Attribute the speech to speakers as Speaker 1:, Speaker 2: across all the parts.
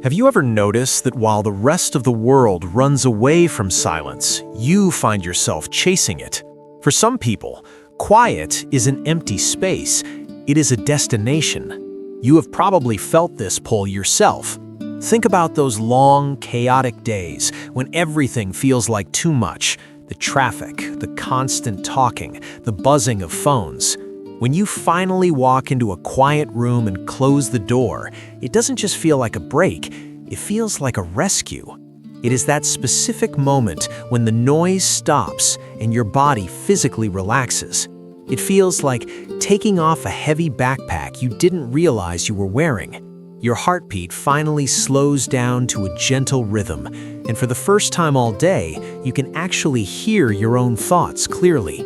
Speaker 1: Have you ever noticed that while the rest of the world runs away from silence, you find yourself chasing it? For some people, quiet is an empty space. It is a destination. You have probably felt this pull yourself. Think about those long, chaotic days when everything feels like too much. The traffic, the constant talking, the buzzing of phones. When you finally walk into a quiet room and close the door, it doesn't just feel like a break, it feels like a rescue. It is that specific moment when the noise stops and your body physically relaxes. It feels like taking off a heavy backpack you didn't realize you were wearing. Your heartbeat finally slows down to a gentle rhythm, and for the first time all day, you can actually hear your own thoughts clearly.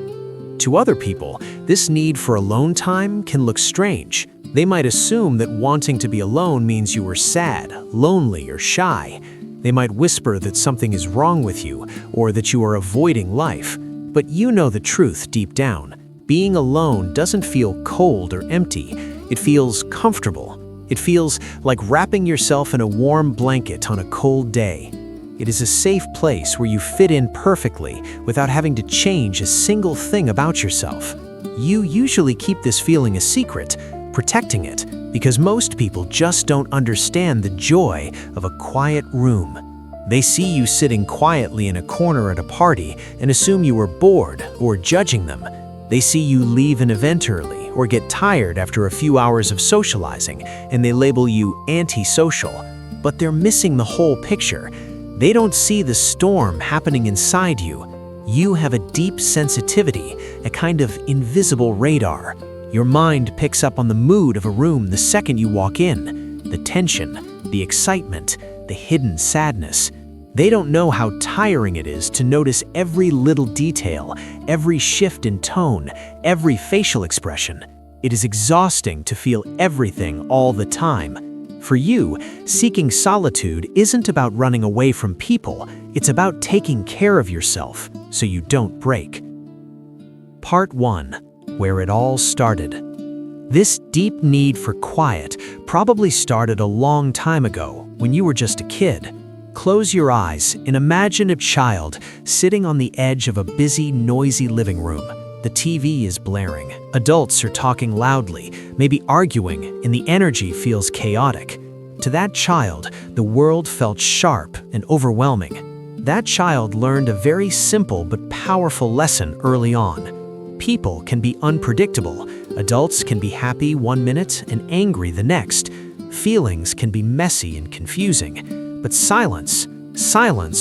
Speaker 1: To other people, this need for alone time can look strange. They might assume that wanting to be alone means you are sad, lonely, or shy. They might whisper that something is wrong with you or that you are avoiding life. But you know the truth deep down. Being alone doesn't feel cold or empty. It feels comfortable. It feels like wrapping yourself in a warm blanket on a cold day. It is a safe place where you fit in perfectly without having to change a single thing about yourself. You usually keep this feeling a secret, protecting it, because most people just don't understand the joy of a quiet room. They see you sitting quietly in a corner at a party and assume you are bored or judging them. They see you leave an event early or get tired after a few hours of socializing, and they label you antisocial. But they're missing the whole picture. They don't see the storm happening inside you. You have a deep sensitivity, a kind of invisible radar. Your mind picks up on the mood of a room the second you walk in. The tension, the excitement, the hidden sadness. They don't know how tiring it is to notice every little detail, every shift in tone, every facial expression. It is exhausting to feel everything all the time. For you, seeking solitude isn't about running away from people. It's about taking care of yourself so you don't break. Part 1. Where it all started. This deep need for quiet probably started a long time ago when you were just a kid. Close your eyes and imagine a child sitting on the edge of a busy, noisy living room. The TV is blaring. Adults are talking loudly, maybe arguing, and the energy feels chaotic. To that child, the world felt sharp and overwhelming. That child learned a very simple but powerful lesson early on. People can be unpredictable. Adults can be happy one minute and angry the next. Feelings can be messy and confusing. But silence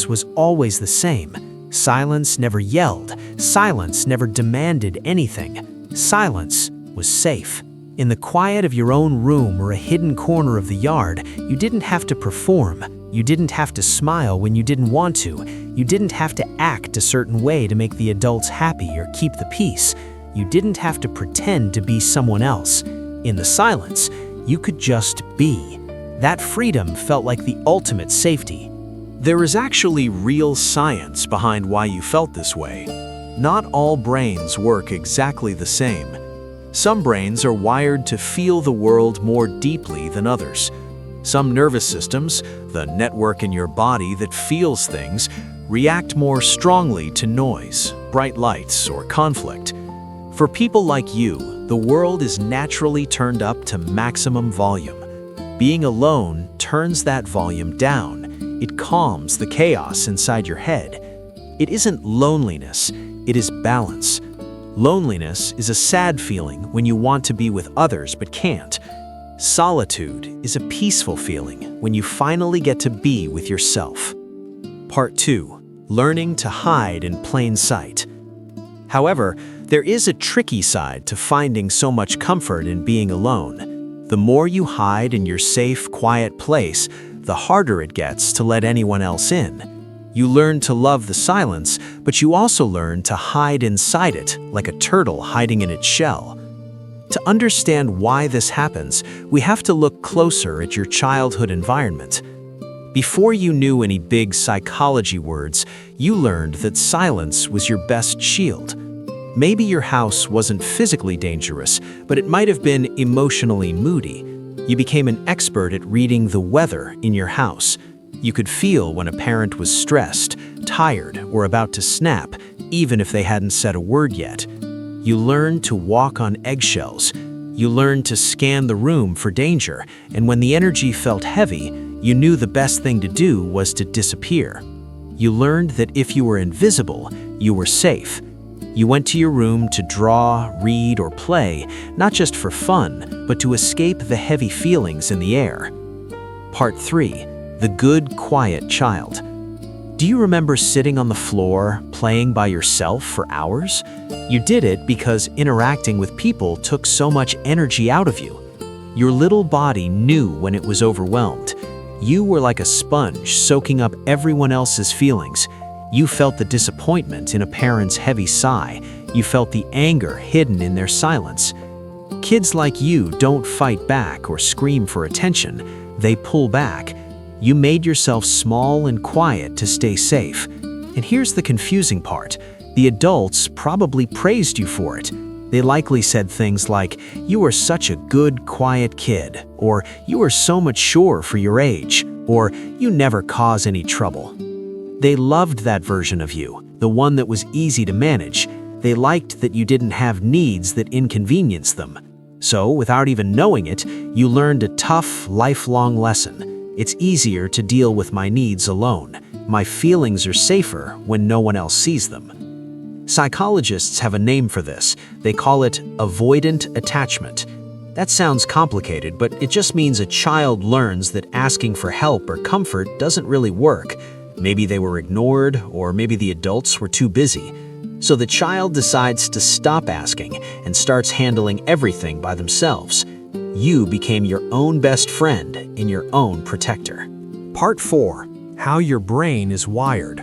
Speaker 1: was always the same. Silence never yelled. Silence never demanded anything. Silence was safe. In the quiet of your own room or a hidden corner of the yard, you didn't have to perform. You didn't have to smile when you didn't want to. You didn't have to act a certain way to make the adults happy or keep the peace. You didn't have to pretend to be someone else. In the silence, you could just be. That freedom felt like the ultimate safety. There is actually real science behind why you felt this way. Not all brains work exactly the same. Some brains are wired to feel the world more deeply than others. Some nervous systems, the network in your body that feels things, react more strongly to noise, bright lights, or conflict. For people like you, the world is naturally turned up to maximum volume. Being alone turns that volume down. It calms the chaos inside your head. It isn't loneliness, it is balance. Loneliness is a sad feeling when you want to be with others but can't. Solitude is a peaceful feeling when you finally get to be with yourself. Part 2. Learning to hide in plain sight. However, there is a tricky side to finding so much comfort in being alone. The more you hide in your safe, quiet place, the harder it gets to let anyone else in. You learn to love the silence, but you also learn to hide inside it, like a turtle hiding in its shell. To understand why this happens, we have to look closer at your childhood environment. Before you knew any big psychology words, you learned that silence was your best shield. Maybe your house wasn't physically dangerous, but it might have been emotionally moody. You became an expert at reading the weather in your house. You could feel when a parent was stressed, tired, or about to snap, even if they hadn't said a word yet. You learned to walk on eggshells. You learned to scan the room for danger, and when the energy felt heavy, you knew the best thing to do was to disappear. You learned that if you were invisible, you were safe. You went to your room to draw, read, or play, not just for fun, but to escape the heavy feelings in the air. Part 3. The Good, Quiet Child. Do you remember sitting on the floor, playing by yourself for hours? You did it because interacting with people took so much energy out of you. Your little body knew when it was overwhelmed. You were like a sponge soaking up everyone else's feelings. You felt the disappointment in a parent's heavy sigh. You felt the anger hidden in their silence. Kids like you don't fight back or scream for attention. They pull back. You made yourself small and quiet to stay safe. And here's the confusing part. The adults probably praised you for it. They likely said things like, "You are such a good, quiet kid," or "You are so mature for your age," or "You never cause any trouble." They loved that version of you, the one that was easy to manage. They liked that you didn't have needs that inconvenienced them. So, without even knowing it, you learned a tough, lifelong lesson. It's easier to deal with my needs alone. My feelings are safer when no one else sees them. Psychologists have a name for this. They call it avoidant attachment. That sounds complicated, but it just means a child learns that asking for help or comfort doesn't really work. Maybe they were ignored, or maybe the adults were too busy. So the child decides to stop asking and starts handling everything by themselves. You became your own best friend and your own protector. Part 4. How your brain is wired.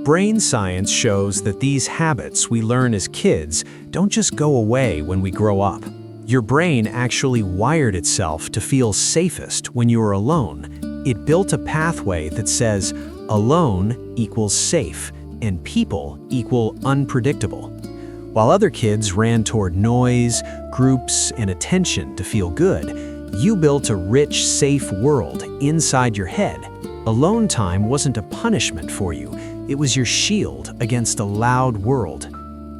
Speaker 1: Brain science shows that these habits we learn as kids don't just go away when we grow up. Your brain actually wired itself to feel safest when you are alone. It built a pathway that says alone equals safe and people equal unpredictable. While other kids ran toward noise, groups, and attention to feel good, you built a rich, safe world inside your head. Alone time wasn't a punishment for you. It was your shield against a loud world.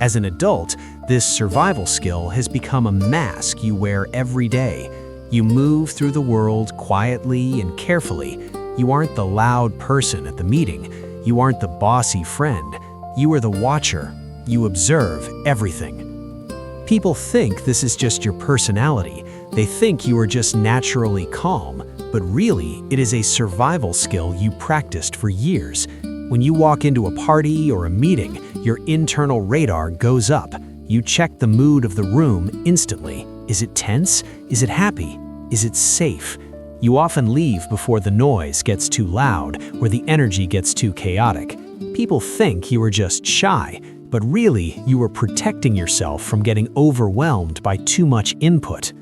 Speaker 1: As an adult, this survival skill has become a mask you wear every day. You move through the world quietly and carefully. You aren't the loud person at the meeting. You aren't the bossy friend. You are the watcher. You observe everything. People think this is just your personality. They think you are just naturally calm, but really, it is a survival skill you practiced for years. When you walk into a party or a meeting, your internal radar goes up. You check the mood of the room instantly. Is it tense? Is it happy? Is it safe? You often leave before the noise gets too loud or the energy gets too chaotic. People think you are just shy, but really you are protecting yourself from getting overwhelmed by too much input.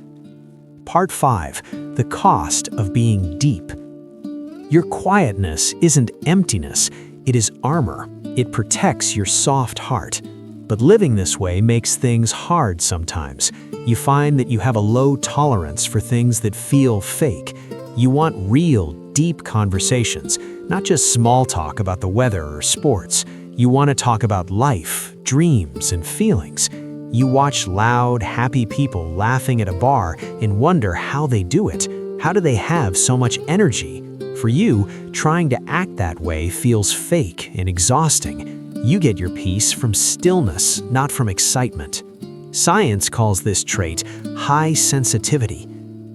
Speaker 1: Part 5. The cost of being deep. Your quietness isn't emptiness, it is armor. It protects your soft heart. But living this way makes things hard sometimes. You find that you have a low tolerance for things that feel fake. You want real, deep conversations, not just small talk about the weather or sports. You want to talk about life, dreams, and feelings. You watch loud, happy people laughing at a bar and wonder how they do it. How do they have so much energy? For you, trying to act that way feels fake and exhausting. You get your peace from stillness, not from excitement. Science calls this trait high sensitivity.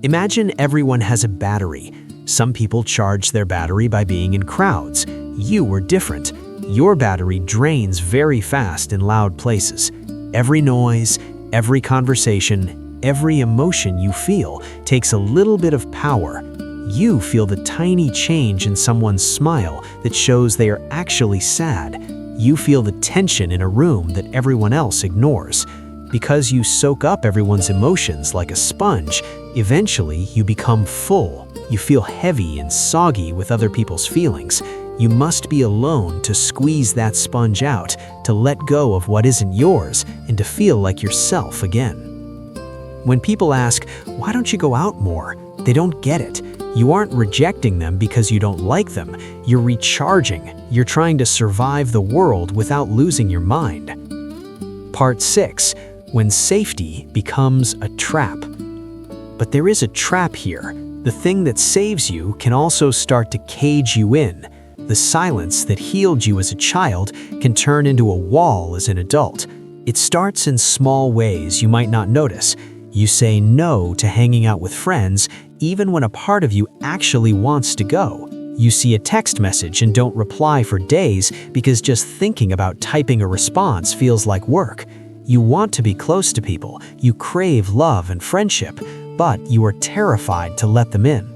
Speaker 1: Imagine everyone has a battery. Some people charge their battery by being in crowds. You were different. Your battery drains very fast in loud places. Every noise, every conversation, every emotion you feel takes a little bit of power. You feel the tiny change in someone's smile that shows they are actually sad. You feel the tension in a room that everyone else ignores. Because you soak up everyone's emotions like a sponge, eventually you become full. You feel heavy and soggy with other people's feelings. You must be alone to squeeze that sponge out, to let go of what isn't yours, and to feel like yourself again. When people ask, "Why don't you go out more?"
Speaker 2: They don't get it. You aren't rejecting them because you don't like them. You're recharging. You're trying to survive the world without losing your mind. Part 6. When safety becomes a trap. But there is a trap here. The thing that saves you can also start to cage you in. The silence that healed you as a child can turn into a wall as an adult. It starts in small ways you might not notice. You say no to hanging out with friends, even when a part of you actually wants to go. You see a text message and don't reply for days because just thinking about typing a response feels like work. You want to be close to people, you crave love and friendship, but you are terrified to let them in.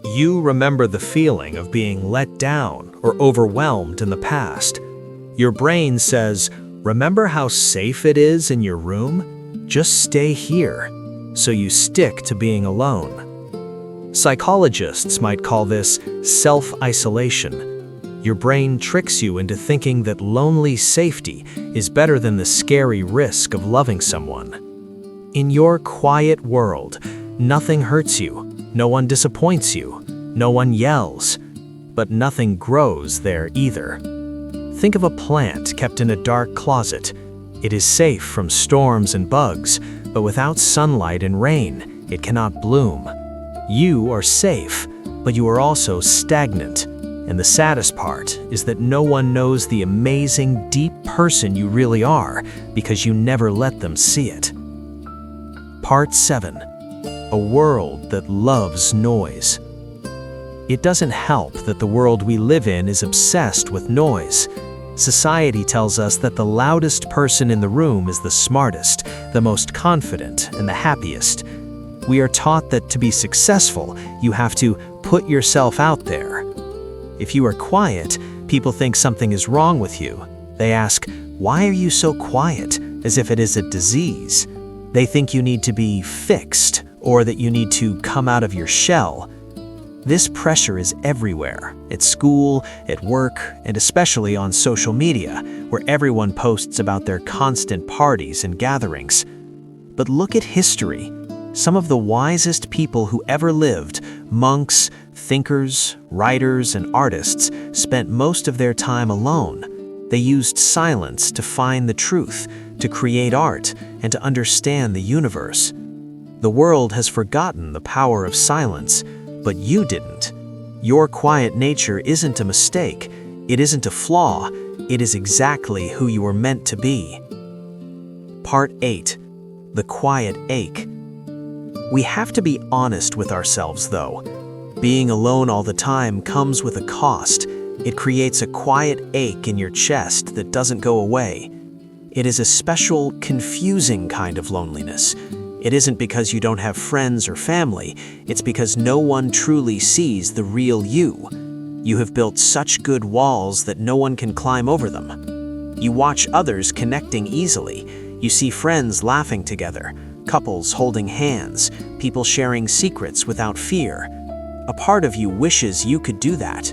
Speaker 1: You remember the feeling of being let down or overwhelmed in the past. Your brain says, "Remember how safe it is in your room? Just stay here." So you stick to being alone. Psychologists might call this self-isolation. Your brain tricks you into thinking that lonely safety is better than the scary risk of loving someone. In your quiet world, nothing hurts you, no one disappoints you, no one yells, but nothing grows there either. Think of a plant kept in a dark closet. It is safe from storms and bugs, but without sunlight and rain, it cannot bloom. You are safe, but you are also stagnant. And the saddest part is that no one knows the amazing, deep person you really are because you never let them see it. Part 7. A world that loves noise. It doesn't help that the world we live in is obsessed with noise. Society tells us that the loudest person in the room is the smartest, the most confident, and the happiest. We are taught that to be successful, you have to put yourself out there. If you are quiet, people think something is wrong with you. They ask, "Why are you so quiet?" as if it is a disease. They think you need to be fixed, or that you need to come out of your shell. This pressure is everywhere, at school, at work, and especially on social media, where everyone posts about their constant parties and gatherings. But look at history. Some of the wisest people who ever lived, monks, thinkers, writers, and artists, spent most of their time alone. They used silence to find the truth, to create art, and to understand the universe. The world has forgotten the power of silence, but you didn't. Your quiet nature isn't a mistake. It isn't a flaw. It is exactly who you were meant to be. Part 8. The quiet ache. We have to be honest with ourselves, though. Being alone all the time comes with a cost. It creates a quiet ache in your chest that doesn't go away. It is a special, confusing kind of loneliness. It isn't because you don't have friends or family. It's because no one truly sees the real you. You have built such good walls that no one can climb over them. You watch others connecting easily. You see friends laughing together, couples holding hands, people sharing secrets without fear. A part of you wishes you could do that.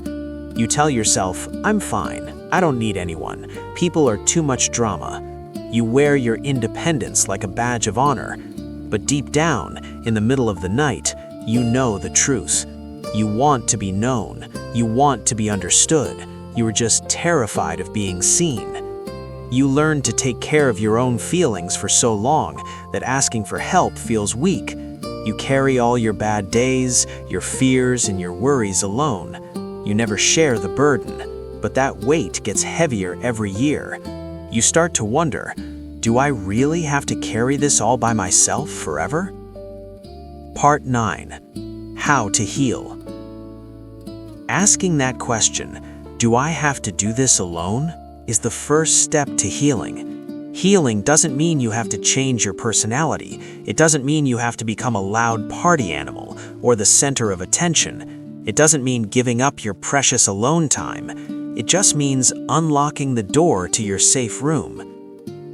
Speaker 1: You tell yourself, "I'm fine. I don't need anyone. People are too much drama." You wear your independence like a badge of honor. But deep down, in the middle of the night, you know the truth. You want to be known. You want to be understood. You are just terrified of being seen. You learn to take care of your own feelings for so long that asking for help feels weak. You carry all your bad days, your fears, and your worries alone. You never share the burden, but that weight gets heavier every year. You start to wonder, do I really have to carry this all by myself forever? Part 9. How to heal. Asking that question, do I have to do this alone, is the first step to healing. Healing doesn't mean you have to change your personality. It doesn't mean you have to become a loud party animal or the center of attention. It doesn't mean giving up your precious alone time. It just means unlocking the door to your safe room.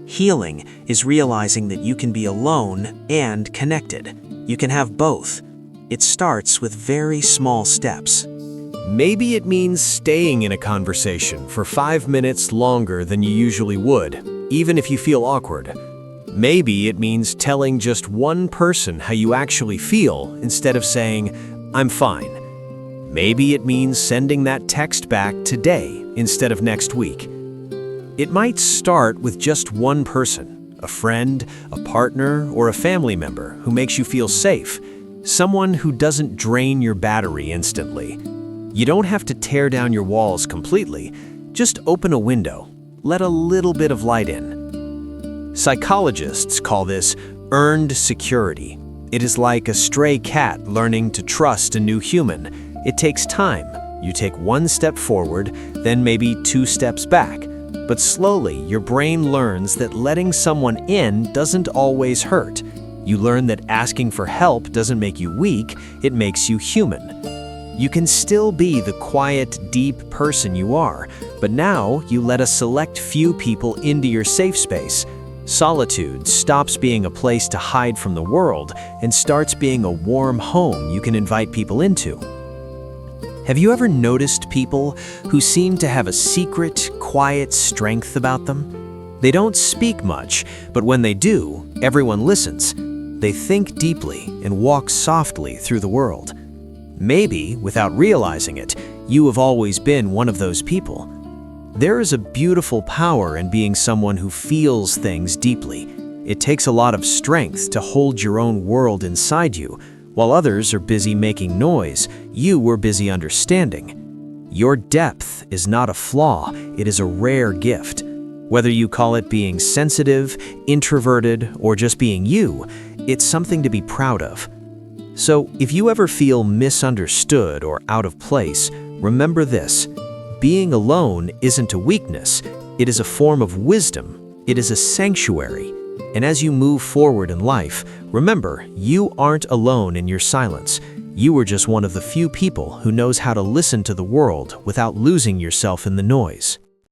Speaker 1: Healing is realizing that you can be alone and connected. You can have both. It starts with very small steps.
Speaker 3: Maybe it means staying in a conversation for 5 minutes longer than you usually would, even if you feel awkward. Maybe it means telling just one person how you actually feel instead of saying, "I'm fine." Maybe it means sending that text back today instead of next week. It might start with just one person, a friend, a partner, or a family member who makes you feel safe, someone who doesn't drain your battery instantly. You don't have to tear down your walls completely, just open a window, let a little bit of light in. Psychologists call this earned security. It is like a stray cat learning to trust a new human. It takes time. You take one step forward, then maybe 2 steps back. But slowly, your brain learns that letting someone in doesn't always hurt. You learn that asking for help doesn't make you weak, it makes you human. You can still be the quiet, deep person you are, but now you let a select few people into your safe space. Solitude stops being a place to hide from the world and starts being a warm home you can invite people into. Have you ever noticed people who seem to have a secret, quiet strength about them? They don't speak much, but when they do, everyone listens. They think deeply and walk softly through the world. Maybe, without realizing it, you have always been one of those people. There is a beautiful power in being someone who feels things deeply. It takes a lot of strength to hold your own world inside you. While others are busy making noise, you were busy understanding. Your depth is not a flaw, it is a rare gift. Whether you call it being sensitive, introverted, or just being you, it's something to be proud of. So, if you ever feel misunderstood or out of place, remember this. Being alone isn't a weakness, it is a form of wisdom. It is a sanctuary. And as you move forward in life, remember, you aren't alone in your silence. You are just one of the few people who knows how to listen to the world without losing yourself in the noise.